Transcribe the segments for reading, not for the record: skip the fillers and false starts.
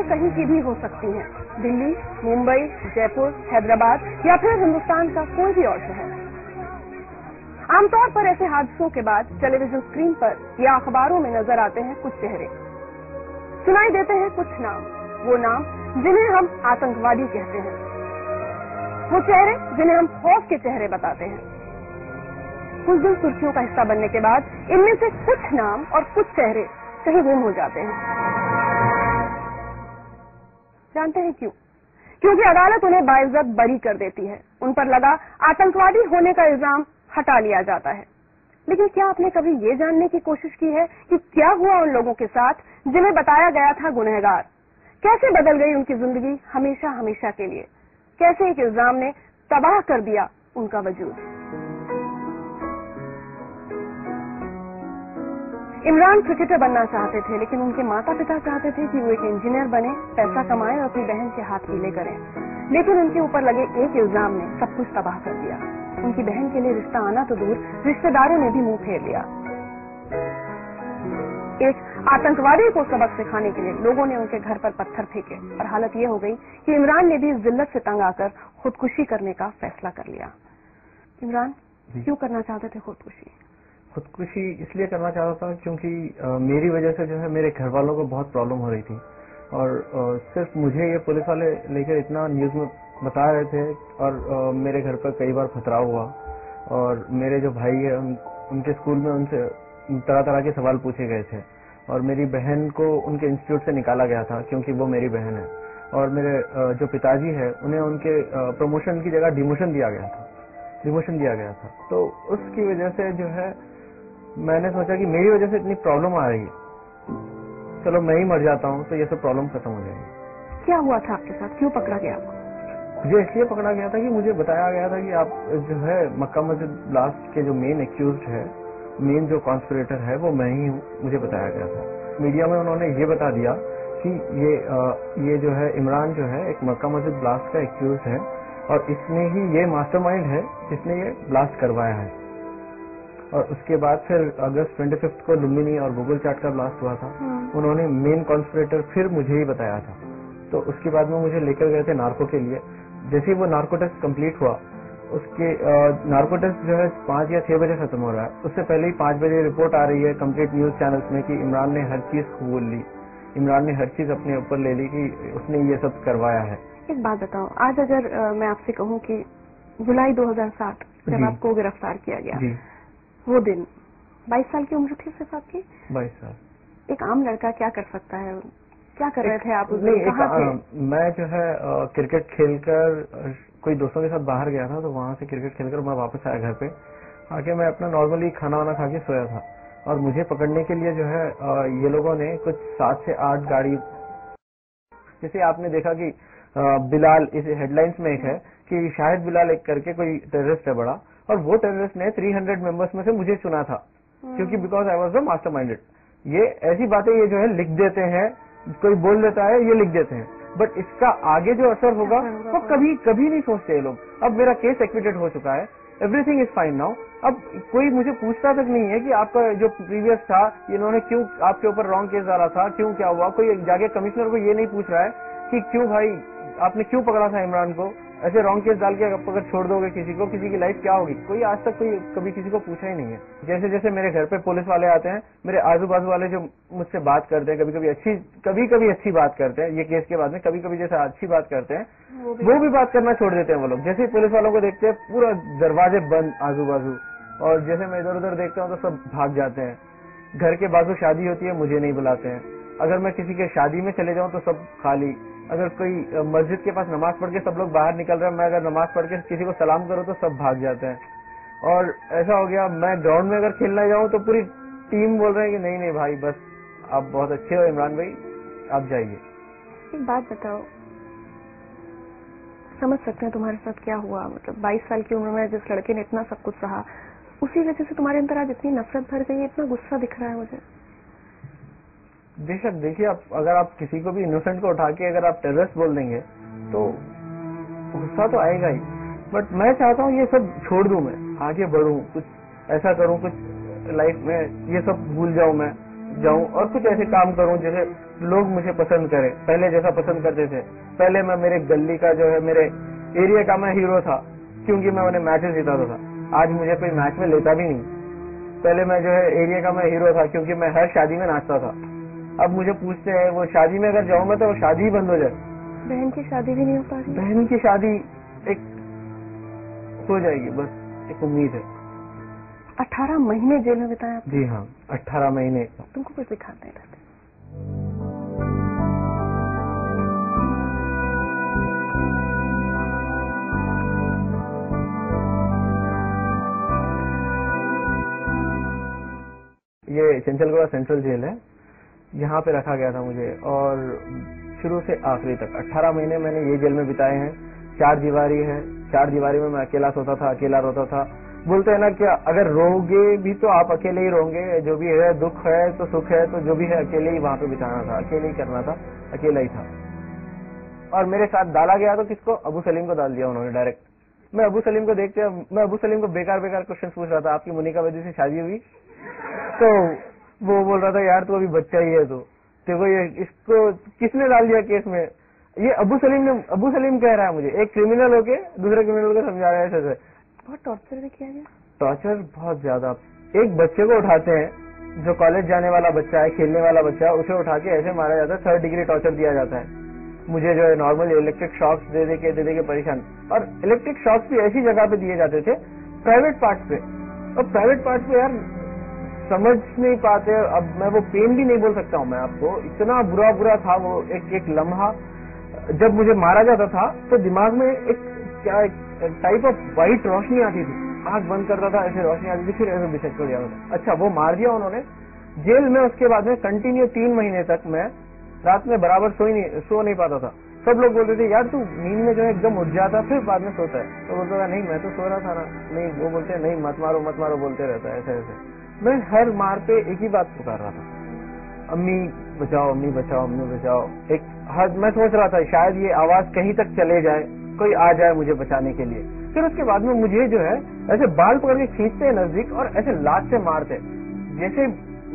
कहीं की भी हो सकती हैं, दिल्ली, मुंबई, जयपुर, हैदराबाद या फिर हिंदुस्तान का कोई भी और शहर। आमतौर पर ऐसे हादसों के बाद टेलीविजन स्क्रीन पर या अखबारों में नजर आते हैं कुछ चेहरे, सुनाई देते हैं कुछ नाम, वो नाम जिन्हें हम आतंकवादी कहते हैं, वो चेहरे जिन्हें हम खौफ के चेहरे बताते हैं। कुछ दिन सुर्खियों का हिस्सा बनने के बाद इनमें से कुछ नाम और कुछ चेहरे कहीं गुम हो जाते हैं। जानते हैं क्यों? क्योंकि अदालत उन्हें बाइज्जत बरी कर देती है, उन पर लगा आतंकवादी होने का इल्जाम हटा लिया जाता है। लेकिन क्या आपने कभी ये जानने की कोशिश की है कि क्या हुआ उन लोगों के साथ जिन्हें बताया गया था गुनहगार? कैसे बदल गई उनकी जिंदगी हमेशा हमेशा के लिए? कैसे एक इल्जाम ने तबाह कर दिया उनका वजूद? इमरान क्रिकेटर बनना चाहते थे, लेकिन उनके माता पिता चाहते थे कि वो एक इंजीनियर बने, पैसा कमाएं और अपनी बहन के हाथ पीले करें। लेकिन उनके ऊपर लगे एक इल्जाम ने सब कुछ तबाह कर दिया। उनकी बहन के लिए रिश्ता आना तो दूर, रिश्तेदारों ने भी मुंह फेर लिया। एक आतंकवादी को सबक सिखाने के लिए लोगों ने उनके घर पर पत्थर फेंके और हालत ये हो गई कि इमरान ने भी इस जिल्लत से तंग आकर खुदकुशी करने का फैसला कर लिया। इमरान, क्यों करना चाहते थे खुदकुशी? खुदकुशी इसलिए करना चाहता था क्योंकि मेरी वजह से जो है मेरे घर वालों को बहुत प्रॉब्लम हो रही थी और सिर्फ मुझे ये पुलिस वाले लेकर इतना न्यूज में बता रहे थे और मेरे घर पर कई बार खतरा हुआ और मेरे जो भाई है उनके स्कूल में उनसे तरह तरह के सवाल पूछे गए थे और मेरी बहन को उनके इंस्टीट्यूट से निकाला गया था क्योंकि वो मेरी बहन है और मेरे जो पिताजी है उन्हें उनके प्रमोशन की जगह डिमोशन दिया गया था। तो उसकी वजह से जो है मैंने सोचा कि मेरी वजह से इतनी प्रॉब्लम आ रही है, चलो मैं ही मर जाता हूँ तो ये सब प्रॉब्लम खत्म हो जाएगी। क्या हुआ था आपके साथ? क्यों पकड़ा गया आपको? मुझे इसलिए पकड़ा गया था कि मुझे बताया गया था कि आप जो है मक्का मस्जिद ब्लास्ट के जो मेन एक्यूज्ड है, मेन जो कॉन्स्पिरेटर है वो मैं ही हूँ, मुझे बताया गया था। मीडिया में उन्होंने ये बता दिया कि ये जो है इमरान जो है एक मक्का मस्जिद ब्लास्ट का एक्यूज्ड है और इसने ही ये मास्टरमाइंड है जिसने ये ब्लास्ट करवाया है। और उसके बाद फिर अगस्त 25 को लुम्बिनी और गूगल चाट का ब्लास्ट हुआ था, उन्होंने मेन कॉन्स्पिरेटर फिर मुझे ही बताया था। तो उसके बाद में मुझे लेकर गए थे नार्को के लिए। जैसे ही वो नार्को टेस्ट कम्प्लीट हुआ, उसके नार्को टेस्ट जो है 5 या 6 बजे खत्म हो रहा है, उससे पहले ही 5 बजे रिपोर्ट आ रही है कंप्लीट न्यूज चैनल्स में कि इमरान ने हर चीज कबूल ली, इमरान ने हर चीज अपने ऊपर ले ली कि उसने ये सब करवाया है। एक बात बताओ, आज अगर मैं आपसे कहूँ कि जुलाई 2007 जब आपको गिरफ्तार किया गया, वो दिन 22 साल की उम्र थी सिर्फ आपकी? 22 साल। एक आम लड़का क्या कर सकता है? क्या कर रहे थे आप उस दिन? कहाँ थे? मैं जो है क्रिकेट खेलकर कोई दोस्तों के साथ बाहर गया था, तो वहां से क्रिकेट खेलकर मैं वापस आया घर पे आके मैं अपना नॉर्मली खाना वाना खा के सोया था और मुझे पकड़ने के लिए जो है ये लोगों ने कुछ 7 से 8 गाड़ी, जैसे आपने देखा कि बिलाल इस हेडलाइंस में एक है कि शाहिद बिलाल एक करके कोई टेररिस्ट है बड़ा, और वो टेररिस्ट ने 300 मेंबर्स में से मुझे चुना था क्योंकि बिकॉज आई वॉज द मास्टरमाइंडेड। ये ऐसी बातें ये जो है लिख देते हैं, कोई बोल देता है ये लिख देते हैं, बट इसका आगे जो असर होगा वो कभी कभी नहीं सोचते ये लोग। अब मेरा केस एक्विटेड हो चुका है, एवरीथिंग इज फाइन नाउ। अब कोई मुझे पूछता तक नहीं है कि आपका जो प्रीवियस था इन्होंने क्यों आपके ऊपर रॉन्ग केस डाला था, क्यों क्या हुआ। कोई जाके कमिश्नर को ये नहीं पूछ रहा है कि क्यों भाई आपने क्यों पकड़ा था इमरान को, ऐसे रॉन्ग केस डाल के अगर छोड़ दोगे किसी को, किसी की लाइफ क्या होगी। कोई आज तक कोई कभी किसी को पूछा ही नहीं है। जैसे जैसे मेरे घर पे पुलिस वाले आते हैं, मेरे आजू बाजू वाले जो मुझसे बात करते हैं, कभी कभी अच्छी बात करते हैं, ये केस के बाद में कभी कभी जैसे अच्छी बात करते हैं वो भी बात करना छोड़ देते हैं वो लोग। जैसे ही पुलिस वालों को देखते हैं पूरा दरवाजे बंद आजू बाजू, और जैसे मैं इधर उधर देखता हूँ तो सब भाग जाते हैं। घर के बाजू शादी होती है मुझे नहीं बुलाते हैं, अगर मैं किसी के शादी में चले जाऊँ तो सब खाली, अगर कोई मस्जिद के पास नमाज पढ़ के सब लोग बाहर निकल रहे हैं, मैं अगर नमाज पढ़ के किसी को सलाम करूँ तो सब भाग जाते हैं। और ऐसा हो गया मैं ग्राउंड में अगर खेलने जाऊँ तो पूरी टीम बोल रहे हैं कि नहीं भाई बस आप बहुत अच्छे हो इमरान भाई, आप जाइए। एक बात बताओ, समझ सकते हैं तुम्हारे साथ क्या हुआ, मतलब 22 साल की उम्र में जिस लड़के ने इतना सब कुछ सहा, उसी वजह से तुम्हारे अंदर आज इतनी नफरत भर गई, इतना गुस्सा दिख रहा है मुझे। बेशक देखिए, अगर आप किसी को भी इनोसेंट को उठा के अगर आप टेररिस्ट बोल देंगे तो गुस्सा तो आएगा ही, बट मैं चाहता हूँ ये सब छोड़ दूं, मैं आगे बढ़ूं, कुछ ऐसा करूं, कुछ लाइफ में ये सब भूल जाऊं, मैं जाऊं और कुछ ऐसे काम करूं जैसे लोग मुझे पसंद करें, पहले जैसा पसंद करते थे। पहले मैं मेरे गली का जो है, मेरे एरिया का मैं हीरो था, क्योंकि मैं उन्हें मैचेस जिताता था। आज मुझे कोई मैच में लेता भी नहीं। पहले मैं जो है एरिया का मैं हीरो था, क्योंकि मैं हर शादी में नाचता था। अब मुझे पूछते हैं वो शादी में अगर जाऊं मैं तो वो शादी ही बंद हो जाए। बहन की शादी भी नहीं हो पा रही। बहन की शादी एक हो जाएगी, बस एक उम्मीद है। 18 महीने जेल में बिताए आपने? जी हाँ, 18 महीने। तुमको कुछ दिखाते नहीं रहते। ये चंचलगढ़ सेंट्रल जेल है, यहाँ पे रखा गया था मुझे, और शुरू से आखिरी तक 18 महीने मैंने ये जेल में बिताए हैं। 4 दीवारी है, 4 दीवारी में मैं अकेला सोता था, अकेला रोता था। बोलते हैं ना कि अगर रोगे भी तो आप अकेले ही रोगे, जो भी है, दुख है तो सुख है तो जो भी है अकेले ही वहां पे बिताना था, अकेले ही करना था, अकेला ही था। और मेरे साथ डाला गया तो किसको? अबू सलीम को डाल दिया उन्होंने डायरेक्ट। मैं अबू सलीम को देखते, मैं अबू सलीम को बेकार बेकार क्वेश्चन पूछ रहा था, आपकी मोनिका वैद्य से शादी हुई? तो वो बोल रहा था यार तू अभी बच्चा ही है, तो देखो ये इसको किसने डाल दिया केस में? ये अबू सलीम कह रहा है मुझे, एक क्रिमिनल होके दूसरे क्रिमिनल को समझा रहा है ऐसे। बहुत टॉर्चर भी किया गया। टॉर्चर बहुत ज्यादा। एक बच्चे को उठाते हैं, जो कॉलेज जाने वाला बच्चा है, खेलने वाला बच्चा है, उसे उठा के ऐसे मारा जाता है, 3rd डिग्री टॉर्चर दिया जाता है। मुझे जो है नॉर्मल इलेक्ट्रिक शॉक्स दे दे के परेशान, और इलेक्ट्रिक शॉक्स भी ऐसी जगह पे दिए जाते थे प्राइवेट पार्ट पे, और प्राइवेट पार्ट पे यार समझ नहीं पाते। अब मैं वो पेन भी नहीं बोल सकता हूँ मैं आपको, इतना बुरा था वो एक लम्हा। जब मुझे मारा जाता था तो दिमाग में एक टाइप ऑफ व्हाइट रोशनी आती थी, आंख बंद करता था, ऐसे रोशनी आती थी, फिर ऐसे बिछक कर दिया था। अच्छा, वो मार दिया उन्होंने जेल में। उसके बाद में कंटिन्यू 3 महीने तक मैं रात में बराबर सो नहीं पाता था। सब लोग बोलते थे यार तू नींद में जो है एकदम उठ जाता फिर बाद में सोता है। तो बोलता था नहीं मैं तो सो रहा था ना। नहीं, वो बोलते नहीं मत मारो बोलते रहता है ऐसे। मैं हर मार पे एक ही बात पुकार रहा था, अम्मी बचाओ, अम्मी बचाओ, अम्मी बचाओ। मैं सोच रहा था शायद ये आवाज कहीं तक चले जाए, कोई आ जाए मुझे बचाने के लिए। फिर उसके बाद में मुझे जो है ऐसे बाल पकड़ के खींचते हैं नजदीक और ऐसे लात से मारते, जैसे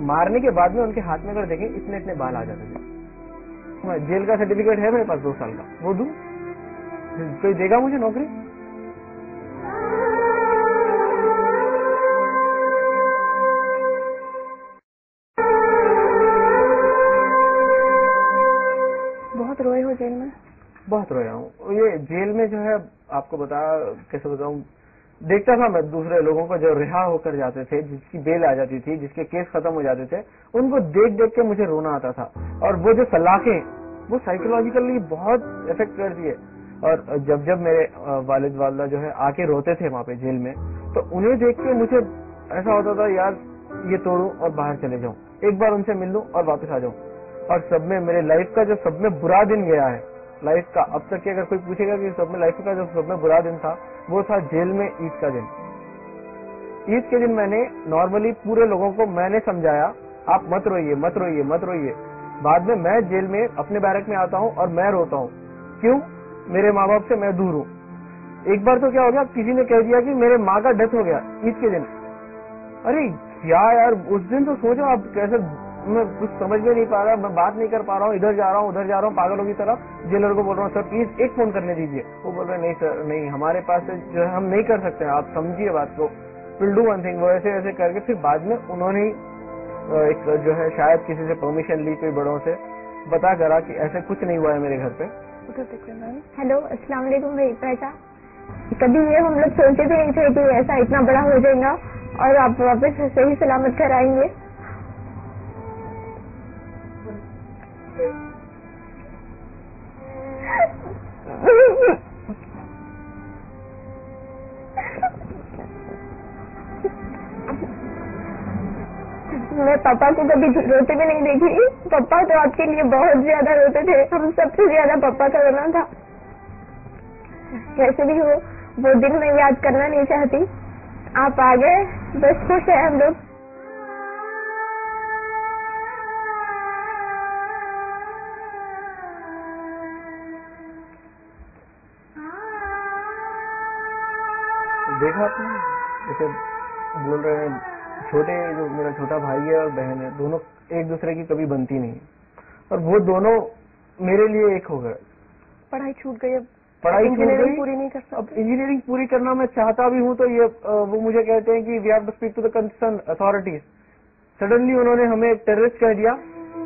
मारने के बाद में उनके हाथ में अगर देखें इतने बाल आ जाते थे। जेल का सर्टिफिकेट है मेरे पास 2 साल का, वो दूं? कोई देगा मुझे नौकरी? बहुत रोए हो जेल में? बहुत रोया हूँ। ये जेल में जो है आपको कैसे बताऊं, देखता था मैं दूसरे लोगों को जो रिहा होकर जाते थे, जिसकी बेल आ जाती थी, जिसके केस खत्म हो जाते थे, उनको देख के मुझे रोना आता था। और वो जो सलाखें वो साइकोलॉजिकली बहुत इफेक्ट करती है। और जब मेरे वालिद वालदा जो है आके रोते थे वहां पे जेल में, तो उन्हें देख के मुझे ऐसा होता था यार ये तोड़ूं और बाहर चले जाऊं, एक बार उनसे मिल लूं और वापस आ जाऊं। और सब में मेरे लाइफ का जो सब में बुरा दिन गया है लाइफ का, अब तक के अगर कोई पूछेगा कि सब में लाइफ का जो सब में बुरा दिन था, वो था जेल में ईद का दिन। ईद के दिन मैंने नॉर्मली पूरे लोगों को मैंने समझाया आप मत रोइए मत रोइए मत रोइए। बाद में मैं जेल में अपने बैरक में आता हूँ और मैं रोता हूँ, क्यों? मेरे माँ बाप से मैं दूर हूँ। एक बार तो क्या हो गया, किसी ने कह दिया कि मेरे माँ का डेथ हो गया ईद के दिन। अरे क्या यार, उस दिन तो सोचो आप कैसे, मैं कुछ समझ में नहीं पा रहा, मैं बात नहीं कर पा रहा हूँ, इधर जा रहा हूँ उधर जा रहा हूँ पागलों की तरह। जेलर को बोल रहा हूँ सर प्लीज एक फोन करने दीजिए। वो बोल रहे नहीं सर नहीं, हमारे पास जो है हम नहीं कर सकते, आप समझिए बात को, विल डू वन थिंग। वो ऐसे ऐसे करके फिर बाद में उन्होंने एक जो है शायद किसी से परमिशन ली, कोई बड़ों से बता करा कि ऐसे कुछ नहीं हुआ है मेरे घर पे। हेलो अस्सलाम वालेकुम पहचा। कभी ये हम लोग सोचते भी नहीं थे कि ऐसा इतना बड़ा हो जाएगा और आप वापस सही सलामत कर आएंगे। मैं पापा को कभी रोते भी नहीं देखी। पापा तो आपके लिए बहुत ज्यादा रोते थे, हम सबसे ज्यादा पापा का रोना था। कैसे भी हो वो दिन मैं याद करना नहीं चाहती। आप आ गए, बस खुश है हम लोग। देखा आपने जैसे बोल रहे हैं, छोटे जो मेरा छोटा भाई है और बहन है, दोनों एक दूसरे की कभी बनती नहीं। और वो दोनों मेरे लिए एक हो गए। पढ़ाई छूट गई, अब पढ़ाई छूट इंजीनियरिंग गई, पूरी नहीं कर सकते। अब इंजीनियरिंग पूरी करना मैं चाहता भी हूँ तो ये वो मुझे कहते हैं कि we have to speak to the concern authorities. Suddenly उन्होंने हमें एक टेररिस्ट कह दिया,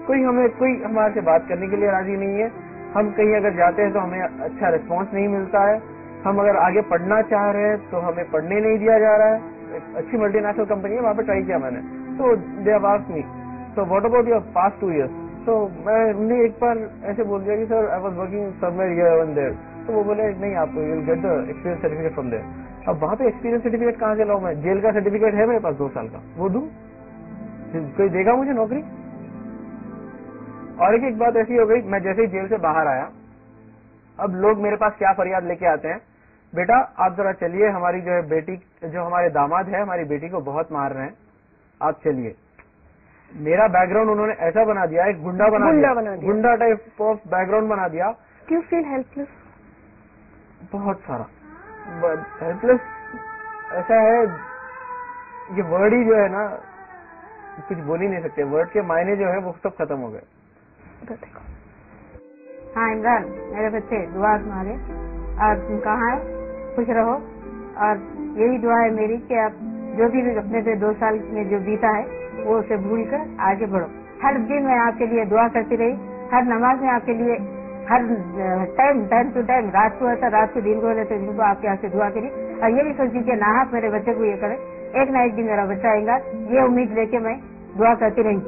कोई हमारे से बात करने के लिए राजी नहीं है। हम कहीं अगर जाते हैं तो हमें अच्छा रिस्पॉन्स नहीं मिलता है, हम अगर आगे पढ़ना चाह रहे हैं तो हमें पढ़ने नहीं दिया जा रहा है। एक अच्छी मल्टीनेशनल कंपनी है, वहाँ पे ट्राई किया मैंने, तो they have asked me so what about your past 2 years। तो मैंने एक बार ऐसे बोल दिया कि sir I was working somewhere here and there. तो वो बोले नहीं, आप you will get the experience certificate from there. अब वहाँ पे एक्सपीरियंस सर्टिफिकेट कहाँ से लाऊं मैं? जेल का सर्टिफिकेट है मेरे पास 2 साल का, वो दूं? कोई देगा मुझे नौकरी? और एक बात ऐसी हो गई, मैं जैसे ही जेल से बाहर आया, अब लोग मेरे पास क्या फरियाद लेके आते हैं, बेटा आप जरा चलिए, हमारी जो है बेटी, जो हमारे दामाद है हमारी बेटी को बहुत मार रहे हैं, आप चलिए। मेरा बैकग्राउंड उन्होंने ऐसा बना दिया, एक गुंडा बना दिया, गुंडा टाइप ऑफ बैकग्राउंड बना दिया। You feel helpless? बहुत सारा हेल्पलेस ऐसा है, ये वर्ड ही जो है ना कुछ बोल ही नहीं सकते, वर्ड के मायने जो है वो सब खत्म हो गए। हाँ इमरान, मेरे बच्चे दुआ मांगे और तुम कहाँ है, खुश रहो। और यही दुआ है मेरी कि आप जो भी अपने से 2 साल में जो बीता है वो उसे भूल कर आगे बढ़ो। हर दिन मैं आपके लिए दुआ करती रही, हर नमाज में आपके लिए, हर टाइम टू टाइम, रात को होता रात को, दिन को रहते दिन को आपके यहाँ से दुआ करी। और ये भी सोची कि ना आप मेरे बच्चे को ये करे, एक ना एक दिन मेरा बच्चा आएगा, ये उम्मीद लेके मैं दुआ करती रही।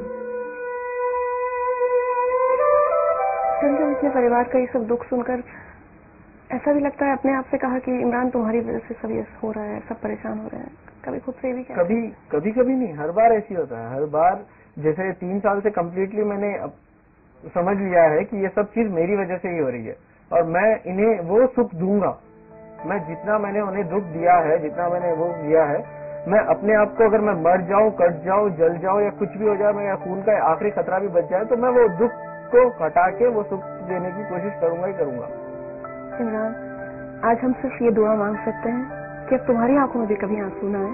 संजय, अपने परिवार का ये सब दुख सुनकर ऐसा भी लगता है, अपने आप से कहा कि इमरान तुम्हारी वजह से सब ये हो रहा है, सब परेशान हो रहे हैं, कभी खुद से भी क्या? कभी नहीं, हर बार ऐसी होता है। हर बार जैसे 3 साल से कम्प्लीटली मैंने समझ लिया है कि ये सब चीज मेरी वजह से ही हो रही है और मैं इन्हें वो सुख दूंगा। मैं जितना मैंने उन्हें दुख दिया है, जितना मैंने वो दिया है, मैं अपने आप को, अगर मैं मर जाऊं, कट जाऊं, जल जाऊं या कुछ भी हो जाए, मेरा खून का आखिरी खतरा भी बच जाए, तो मैं वो दुख को हटा के वो सुख देने की कोशिश करूंगा ही करूंगा। इमरान, आज हम सिर्फ ये दुआ मांग सकते हैं कि अब तुम्हारी आंखों में भी कभी आंसू ना आए।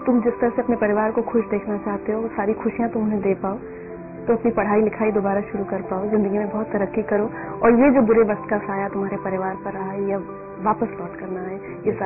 तुम जिस तरह से अपने परिवार को खुश देखना चाहते हो, वो सारी खुशियां तुम उन्हें दे पाओ, तो अपनी पढ़ाई लिखाई दोबारा शुरू कर पाओ, जिंदगी में बहुत तरक्की करो और ये जो बुरे वक्त का साया तुम्हारे परिवार पर रहा है, ये वापस लौट करना है।